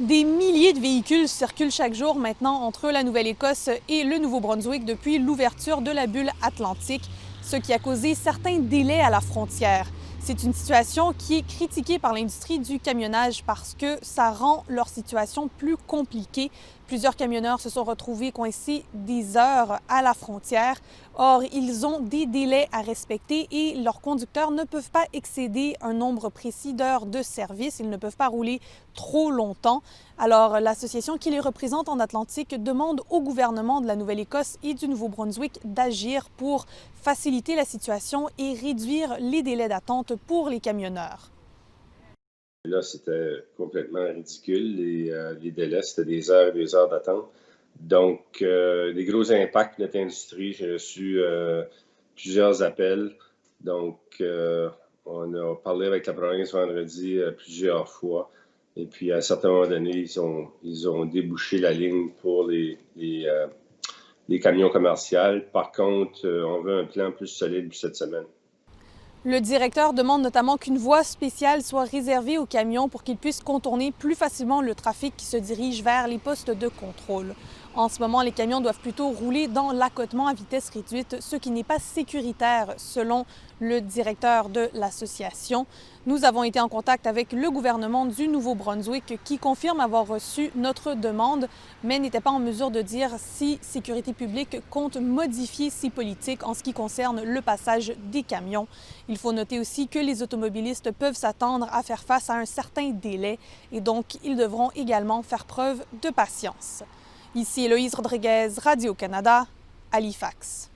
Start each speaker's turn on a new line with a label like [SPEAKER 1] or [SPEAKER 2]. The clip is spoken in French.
[SPEAKER 1] Des milliers de véhicules circulent chaque jour maintenant entre la Nouvelle-Écosse et le Nouveau-Brunswick depuis l'ouverture de la bulle atlantique, ce qui a causé certains délais à la frontière. C'est une situation qui est critiquée par l'industrie du camionnage parce que ça rend leur situation plus compliquée. Plusieurs camionneurs se sont retrouvés coincés des heures à la frontière. Or, ils ont des délais à respecter et leurs conducteurs ne peuvent pas excéder un nombre précis d'heures de service. Ils ne peuvent pas rouler trop longtemps. Alors, l'association qui les représente en Atlantique demande au gouvernement de la Nouvelle-Écosse et du Nouveau-Brunswick d'agir pour faciliter la situation et réduire les délais d'attente pour les camionneurs.
[SPEAKER 2] Là, c'était complètement ridicule. Les délais, c'était des heures et des heures d'attente. Donc, des gros impacts de notre industrie. J'ai reçu plusieurs appels. Donc, on a parlé avec la province vendredi plusieurs fois. Et puis, à un certain moment donné, ils ont débouché la ligne pour les camions commerciaux. Par contre, on veut un plan plus solide pour cette semaine.
[SPEAKER 1] Le directeur demande notamment qu'une voie spéciale soit réservée aux camions pour qu'ils puissent contourner plus facilement le trafic qui se dirige vers les postes de contrôle. En ce moment, les camions doivent plutôt rouler dans l'accotement à vitesse réduite, ce qui n'est pas sécuritaire selon le directeur de l'association. Nous avons été en contact avec le gouvernement du Nouveau-Brunswick qui confirme avoir reçu notre demande, mais n'était pas en mesure de dire si Sécurité publique compte modifier ses politiques en ce qui concerne le passage des camions. Il faut noter aussi que les automobilistes peuvent s'attendre à faire face à un certain délai et donc ils devront également faire preuve de patience. Ici Héloïse Rodriguez, Radio-Canada, Halifax.